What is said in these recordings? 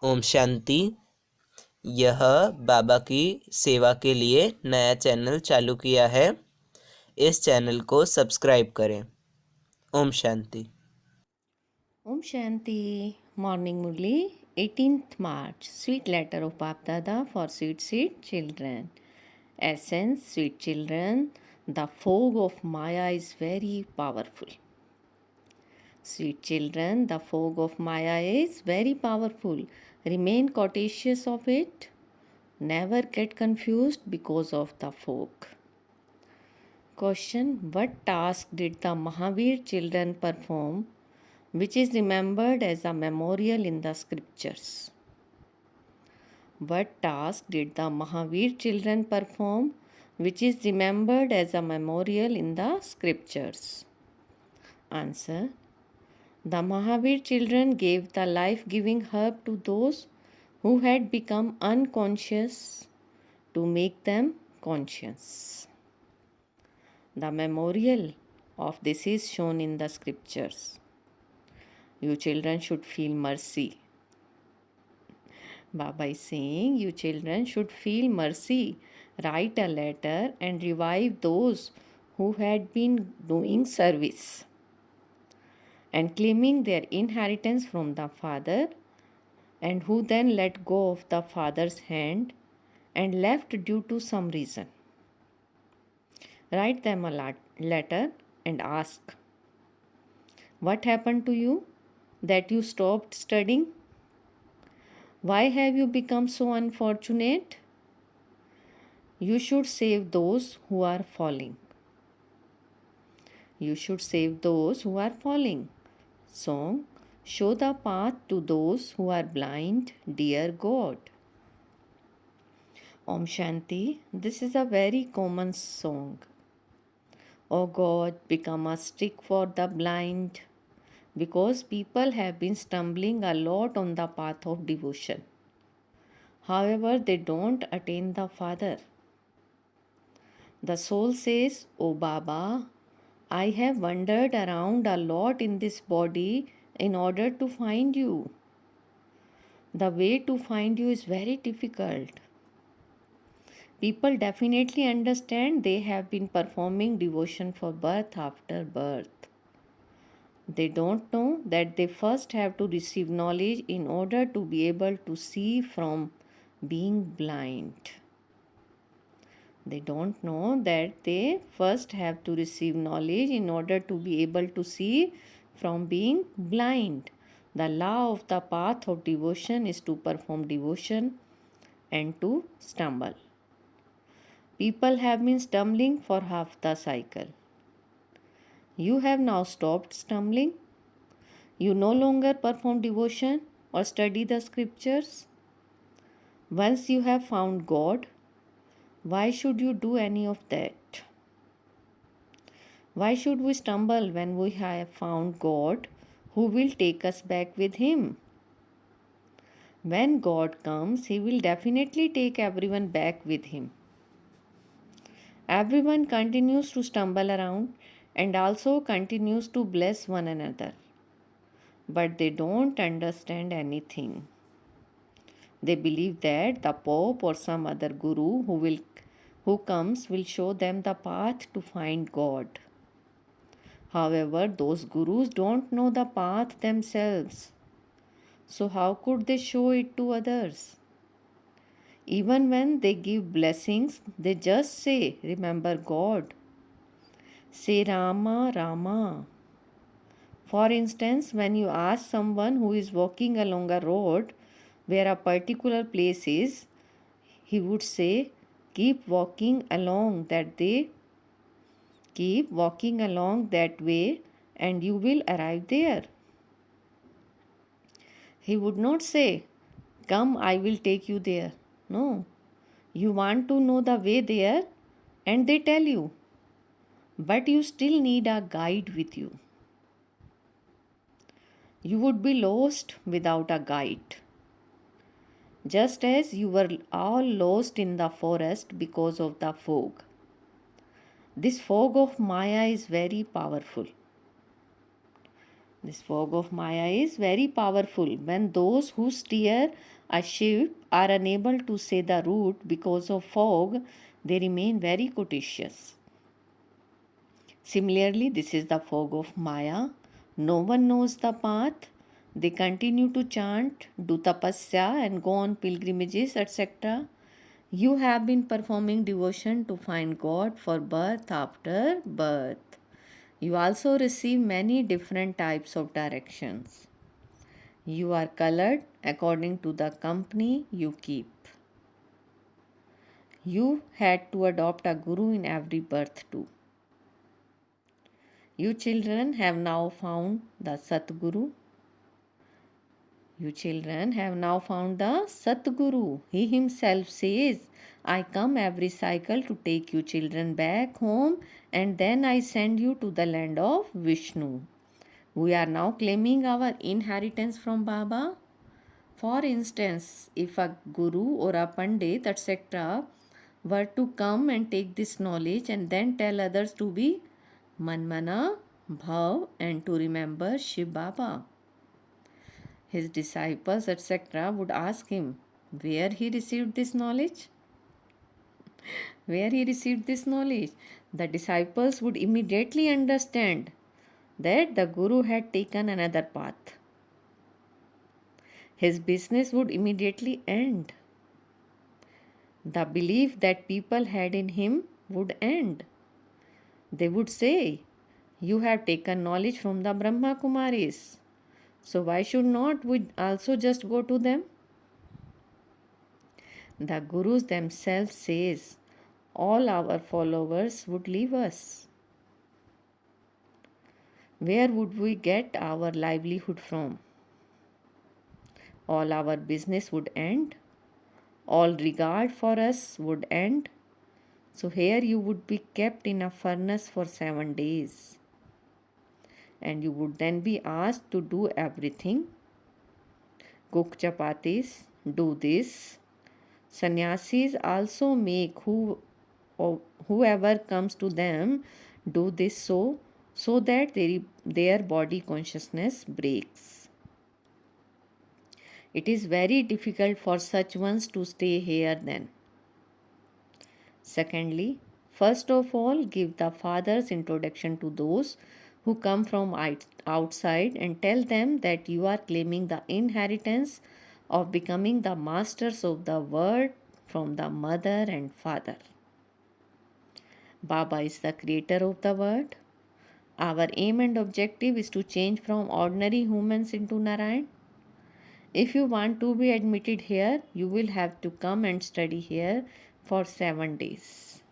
ओम शांति। यह बाबा की सेवा के लिए नया चैनल चालू किया है। इस चैनल को सब्सक्राइब करें। Om Shanti. Om Shanti. Morning Murli, 18th March. Sweet letter of Bap Dada for sweet children. Essence, sweet children, the fog of Maya is very powerful. Sweet children, the fog of Maya is very powerful. Remain cautious of it. Never get confused because of the fog. Question: what task did the Mahavir children perform which is remembered as a memorial in the scriptures? What task did the Mahavir children perform which is remembered as a memorial in the scriptures? Answer: the Mahavir children gave the life-giving herb to those who had become unconscious to make them conscious. The memorial of this is shown in the scriptures. You children should feel mercy. Baba is saying you children should feel mercy. Write a letter and revive those who had been doing service and claiming their inheritance from the Father, and who then let go of the Father's hand and left due to some reason. Write them a letter and ask, what happened to you that you stopped studying? Why have you become so unfortunate? You should save those who are falling. You should save those who are falling. Song: show the path to those who are blind, dear God. Om Shanti. This is a very common song. Oh God, become a stick for the blind, because people have been stumbling a lot on the path of devotion. However, they don't attain the Father. The soul says, "Oh Baba, I have wandered around a lot in this body in order to find you. The way to find you is very difficult." People definitely understand they have been performing devotion for birth after birth. They don't know that they first have to receive knowledge in order to be able to see from being blind. They don't know that they first have to receive knowledge in order to be able to see from being blind. The law of the path of devotion is to perform devotion and to stumble. People have been stumbling for half the cycle. You have now stopped stumbling. You no longer perform devotion or study the scriptures. Once you have found God, why should you do any of that? Why should we stumble when we have found God who will take us back with Him? When God comes, He will definitely take everyone back with Him. Everyone continues to stumble around and also continues to bless one another. But they don't understand anything. They believe that the Pope or some other guru who comes will show them the path to find God. However, those gurus don't know the path themselves. So how could they show it to others? Even when they give blessings, they just say, "Remember God." Say Rama, Rama. For instance, when you ask someone who is walking along a road where a particular place is, he would say, keep walking along that way and you will arrive there. He would not say, come, I will take you there. No, you want to know the way there and they tell you, but you still need a guide with you. You would be lost without a guide. Just as you were all lost in the forest because of the fog. This fog of Maya is very powerful. This fog of Maya is very powerful. When those who steer a ship are unable to say the route because of fog, they remain very cautious. Similarly, this is the fog of Maya. No one knows the path. They continue to chant, do tapasya, and go on pilgrimages, etc. You have been performing devotion to find God for birth after birth. You also receive many different types of directions. You are colored according to the company you keep. You had to adopt a guru in every birth too. You children have now found the Satguru. You children have now found the Satguru. He himself says, I come every cycle to take you children back home and then I send you to the land of Vishnu. We are now claiming our inheritance from Baba. For instance, if a guru or a pandit, etc., were to come and take this knowledge and then tell others to be manmana, bhav, and to remember Shiv Baba, his disciples, etc., would ask him where he received this knowledge. Where he received this knowledge. The disciples would immediately understand that the guru had taken another path. His business would immediately end. The belief that people had in him would end. They would say, you have taken knowledge from the Brahma kumaris. So why should not we also just go to them? The gurus themselves says, all our followers would leave us. Where would we get our livelihood from? All our business would end. All regard for us would end. So here you would be kept in a furnace for 7 days. And you would then be asked to do everything. Cook chapatis, do this. Sannyasis also make whoever comes to them do this so that their body consciousness breaks. It is very difficult for such ones to stay here then. Secondly, first of all, give the Father's introduction to those who come from outside and tell them that you are claiming the inheritance of becoming the masters of the word from the mother and father. Baba is the creator of the word. Our aim and objective is to change from ordinary humans into Narayan. If you want to be admitted here, you will have to come and study here for 7 days.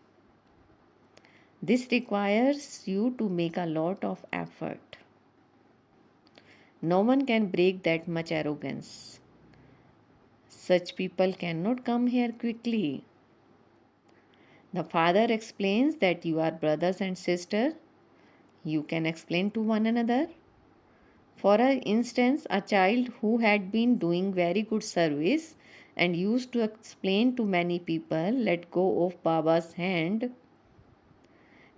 This requires you to make a lot of effort. No one can break that much arrogance. Such people cannot come here quickly. The father explains that you are brothers and sisters. You can explain to one another. For instance, a child who had been doing very good service and used to explain to many people, let go of Baba's hand.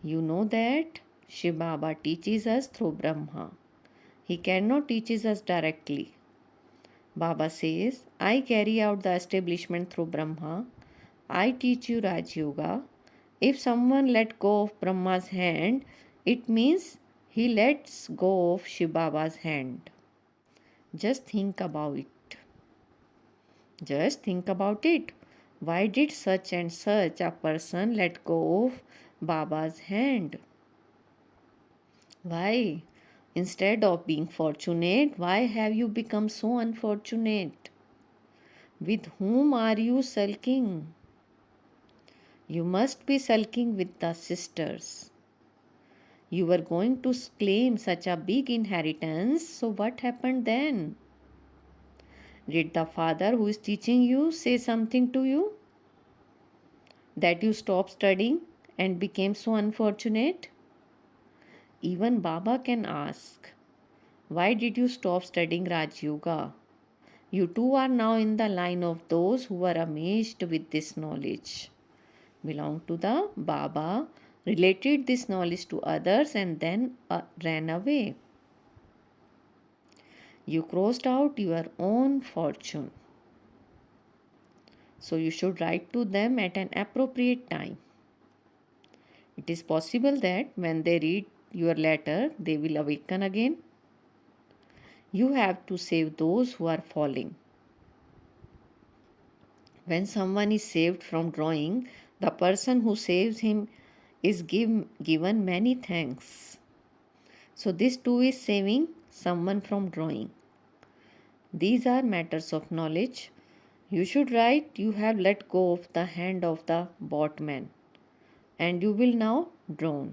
You know that Shiv Baba teaches us through Brahma. He cannot teach us directly. Baba says, I carry out the establishment through Brahma. I teach you Raj Yoga. If someone let go of Brahma's hand, it means he lets go of Shiv Baba's hand. Just think about it. Just think about it. Why did such and such a person let go of Baba's hand? Why? Instead of being fortunate, why have you become so unfortunate? With whom are you sulking? You must be sulking with the sisters. You were going to claim such a big inheritance, so what happened then? Did the father who is teaching you say something to you? That you stopped studying and became so unfortunate? Even Baba can ask, why did you stop studying Raj Yoga? You too are now in the line of those who are amazed with this knowledge. Belong to the Baba, related this knowledge to others and then ran away. You crossed out your own fortune. So you should write to them at an appropriate time. It is possible that when they read your letter, they will awaken again. You have to save those who are falling. When someone is saved from drawing, the person who saves him is given many thanks. So, this too is saving someone from drawing. These are matters of knowledge. You should write, you have let go of the hand of the boatman and you will now drown.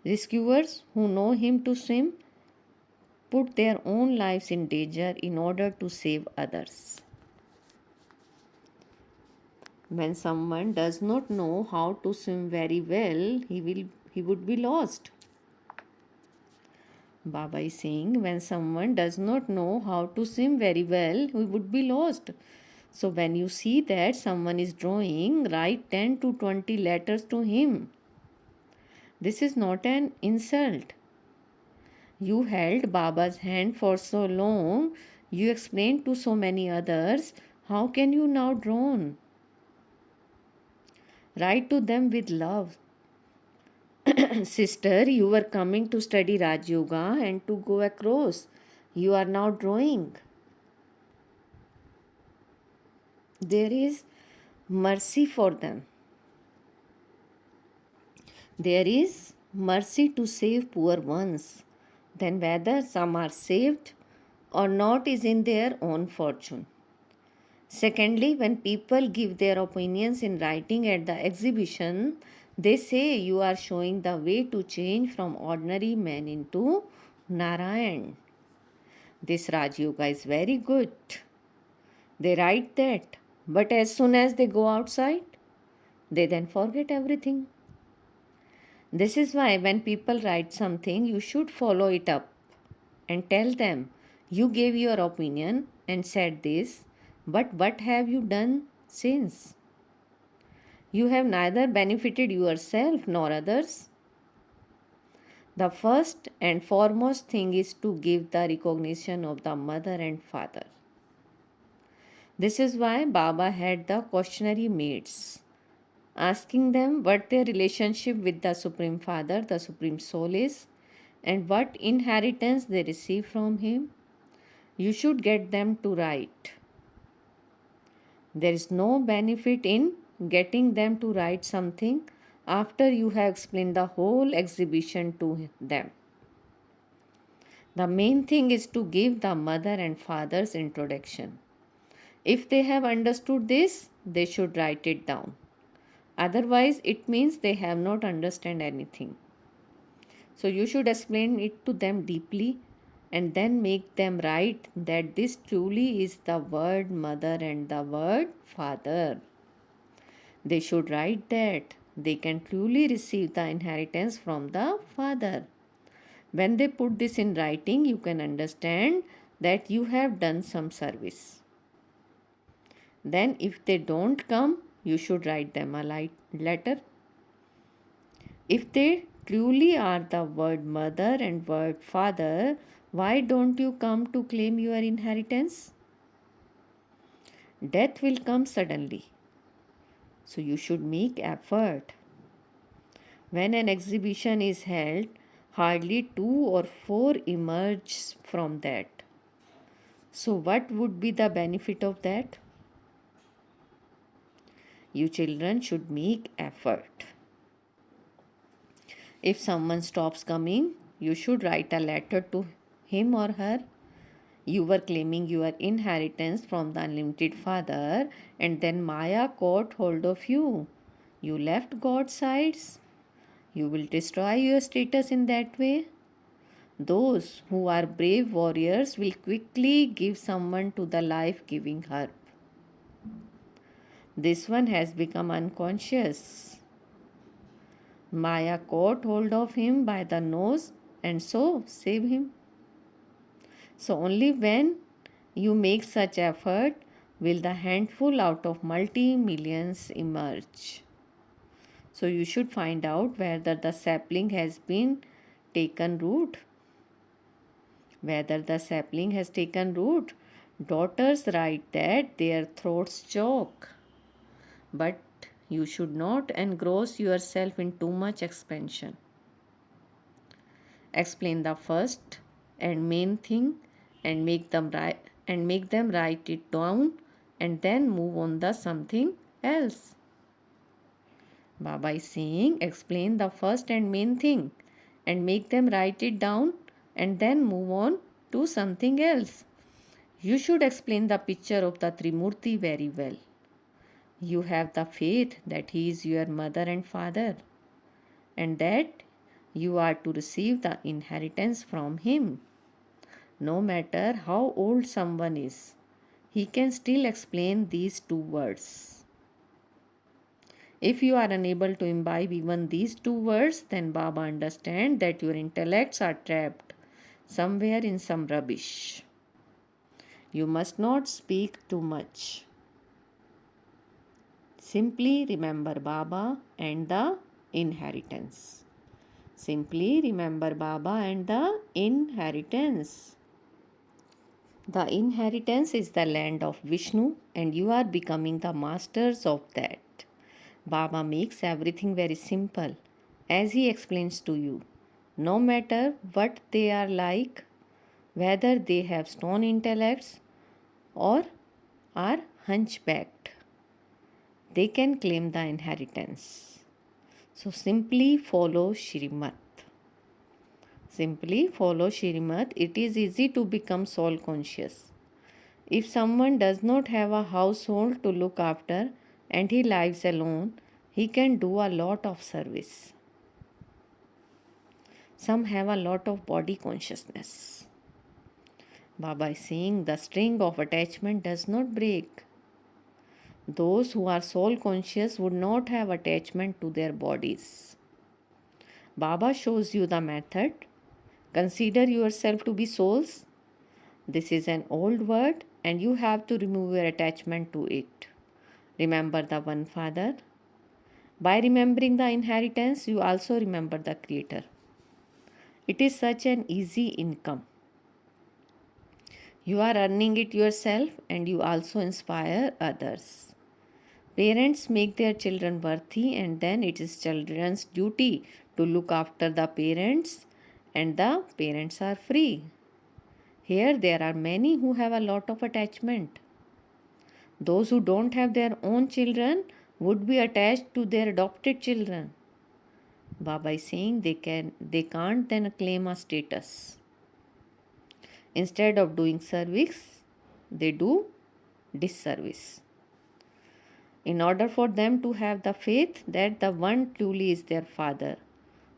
Rescuers who know him to swim put their own lives in danger in order to save others. When someone does not know how to swim very well, he would be lost. Baba is saying when someone does not know how to swim very well, he would be lost. So when you see that someone is drawing, write 10 to 20 letters to him. This is not an insult. You held Baba's hand for so long, you explained to so many others, how can you now drown? Write to them with love. Sister, you were coming to study Raj Yoga and to go across. You are now drawing. There is mercy for them. There is mercy to save poor ones. Then whether some are saved or not is in their own fortune. Secondly, when people give their opinions in writing at the exhibition, they say you are showing the way to change from ordinary man into Narayan. This Raj Yoga is very good. They write that, but as soon as they go outside, they then forget everything. This is why when people write something, you should follow it up and tell them, you gave your opinion and said this, but what have you done since? You have neither benefited yourself nor others. The first and foremost thing is to give the recognition of the mother and father. This is why Baba had the cautionary maids, asking them what their relationship with the Supreme Father, the Supreme Soul is, and what inheritance they receive from him. You should get them to write. There is no benefit in getting them to write something after you have explained the whole exhibition to them. The main thing is to give the mother and father's introduction. If they have understood this, they should write it down. Otherwise, it means they have not understood anything. So you should explain it to them deeply and then make them write that this truly is the word mother and the word father. They should write that they can truly receive the inheritance from the father. When they put this in writing, you can understand that you have done some service. Then if they don't come, you should write them a letter. If they truly are the word mother and word father, why don't you come to claim your inheritance? Death will come suddenly. So you should make effort. When an exhibition is held, hardly 2 or 4 emerge from that. So what would be the benefit of that? You children should make effort. If someone stops coming, you should write a letter to him or her. You were claiming your inheritance from the unlimited Father, and then Maya caught hold of you. You left God's sides. You will destroy your status in that way. Those who are brave warriors will quickly give someone to the life-giving herb. This one has become unconscious. Maya caught hold of him by the nose and so save him. So only when you make such effort will the handful out of multi-millions emerge. So you should find out whether the sapling has been taken root. whether the sapling has taken root. Daughters write that their throats choke, but you should not engross yourself in too much expansion. Explain the first and main thing and make them write it down and then move on the something else. Baba is saying explain the first and main thing and make them write it down and then move on to something else. You should explain the picture of the Trimurti very well. You have the faith that he is your mother and father and that you are to receive the inheritance from him. No matter how old someone is, he can still explain these two words. If you are unable to imbibe even these two words, then Baba understands that your intellects are trapped somewhere in some rubbish. You must not speak too much. Simply remember Baba and the inheritance. Simply remember Baba and the inheritance. The inheritance is the land of Vishnu and you are becoming the masters of that. Baba makes everything very simple as he explains to you. No matter what they are like, whether they have stone intellects or are hunchbacked, they can claim the inheritance. So simply follow Shrimad. Simply follow Shrimad. It is easy to become soul conscious. If someone does not have a household to look after and he lives alone, he can do a lot of service. Some have a lot of body consciousness. Baba is saying the string of attachment does not break. Those who are soul conscious would not have attachment to their bodies. Baba shows you the method. Consider yourself to be souls. This is an old word and you have to remove your attachment to it. Remember the one Father. By remembering the inheritance, you also remember the Creator. It is such an easy income. You are earning it yourself and you also inspire others. Parents make their children worthy and then it is children's duty to look after the parents and the parents are free. Here there are many who have a lot of attachment. Those who don't have their own children would be attached to their adopted children. Baba is saying they can't then claim a status. Instead of doing service, they do disservice. In order for them to have the faith that the one truly is their father,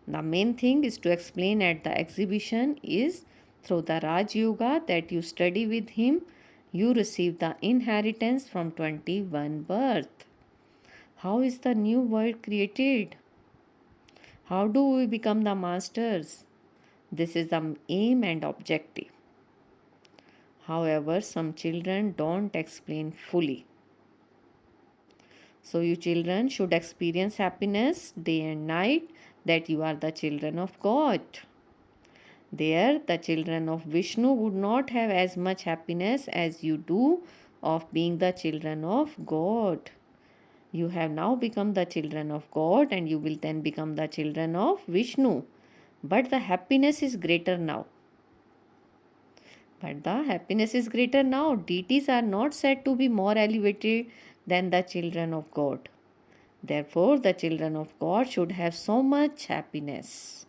the main thing is to explain at the exhibition is through the Raj Yoga that you study with him, you receive the inheritance from 21 birth. How is the new world created? How do we become the masters? This is the aim and objective. However, some children don't explain fully. So you children should experience happiness day and night that you are the children of God. There, the children of Vishnu would not have as much happiness as you do of being the children of God. You have now become the children of God and you will then become the children of Vishnu. But the happiness is greater now. Deities are not said to be more elevated than the children of God. Therefore, the children of God should have so much happiness.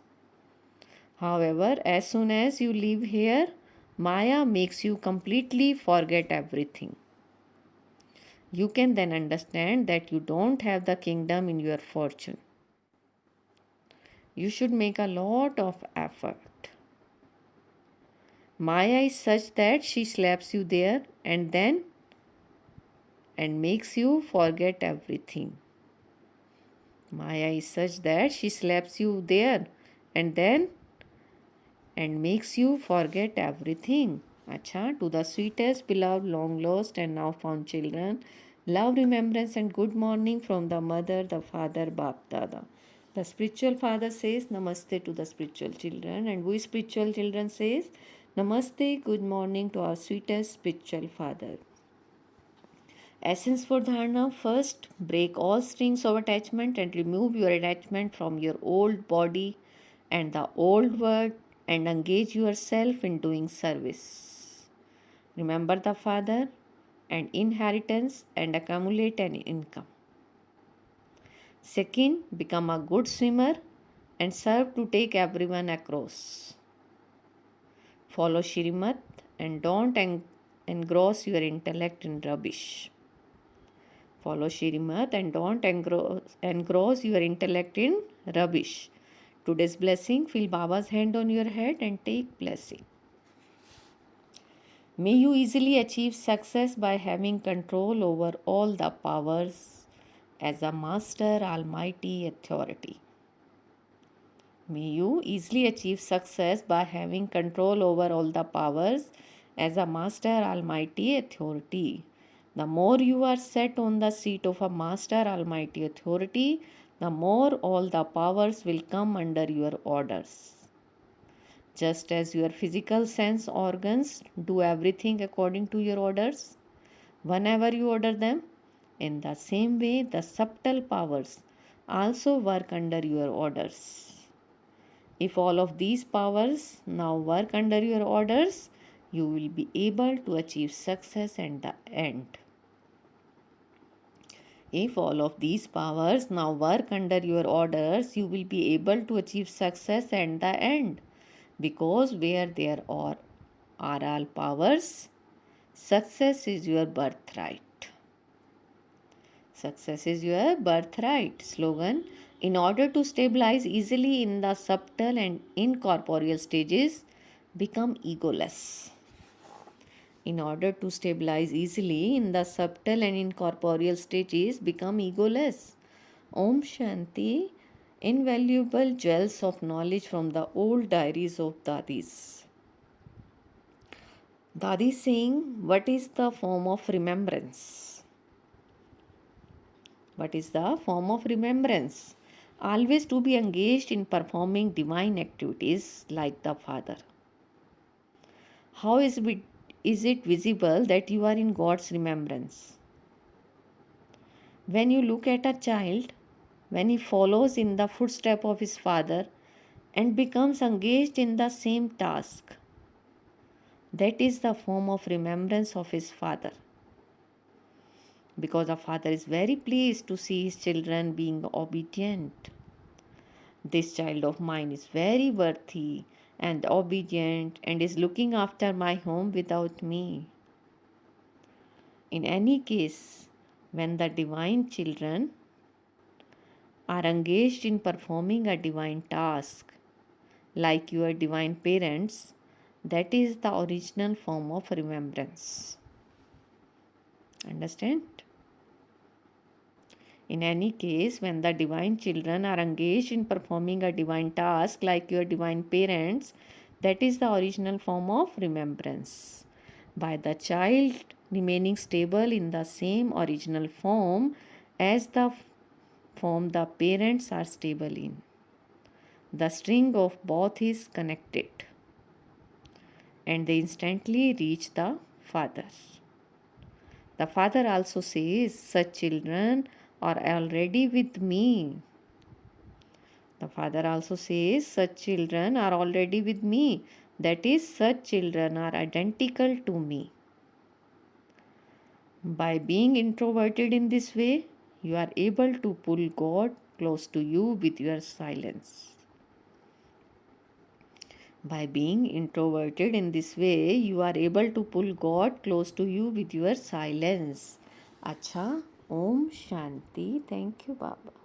However, as soon as you live here, Maya makes you completely forget everything. You can then understand that you don't have the kingdom in your fortune. You should make a lot of effort. Maya is such that she slaps you there and makes you forget everything. Maya is such that she slaps you there and makes you forget everything. Acha, to the sweetest, beloved, long lost and now found children, love, remembrance and good morning from the mother, the father, Bap Dada. The spiritual father says Namaste to the spiritual children and we spiritual children says Namaste, good morning to our sweetest spiritual father. Essence for dharana. First, break all strings of attachment and remove your attachment from your old body and the old world and engage yourself in doing service. Remember the father and inheritance and accumulate an income. Second, become a good swimmer and serve to take everyone across. Follow Shrimat and don't engross your intellect in rubbish. Follow Shrimat and don't engross your intellect in rubbish. Today's blessing, feel Baba's hand on your head and take blessing. May you easily achieve success by having control over all the powers as a master almighty authority. May you easily achieve success by having control over all the powers as a master almighty authority. The more you are set on the seat of a master almighty authority, the more all the powers will come under your orders. Just as your physical sense organs do everything according to your orders, whenever you order them, in the same way the subtle powers also work under your orders. If all of these powers now work under your orders, you will be able to achieve success at the end. If all of these powers now work under your orders, you will be able to achieve success at the end. Because where there are all powers, success is your birthright. Success is your birthright. Slogan: in order to stabilize easily in the subtle and incorporeal stages, become egoless. In order to stabilize easily in the subtle and incorporeal stages, become egoless. Om Shanti. Invaluable jewels of knowledge from the old diaries of Dadis. Dadi saying, what is the form of remembrance? What is the form of remembrance? Always to be engaged in performing divine activities like the Father. How is it visible that you are in God's remembrance? When you look at a child, when he follows in the footsteps of his father and becomes engaged in the same task, that is the form of remembrance of his father. Because the father is very pleased to see his children being obedient. This child of mine is very worthy and obedient and is looking after my home without me. In any case, when the divine children are engaged in performing a divine task, like your divine parents, that is the original form of remembrance. Understand? In any case, when the divine children are engaged in performing a divine task like your divine parents, that is the original form of remembrance. By the child remaining stable in the same original form as the form the parents are stable in, the string of both is connected and they instantly reach the Father. The Father also says, such children are already with me. The Father also says, such children are already with me. That is, such children are identical to me. By being introverted in this way, you are able to pull God close to you with your silence. By being introverted in this way, you are able to pull God close to you with your silence. Acha, Om Shanti. Thank you, Baba.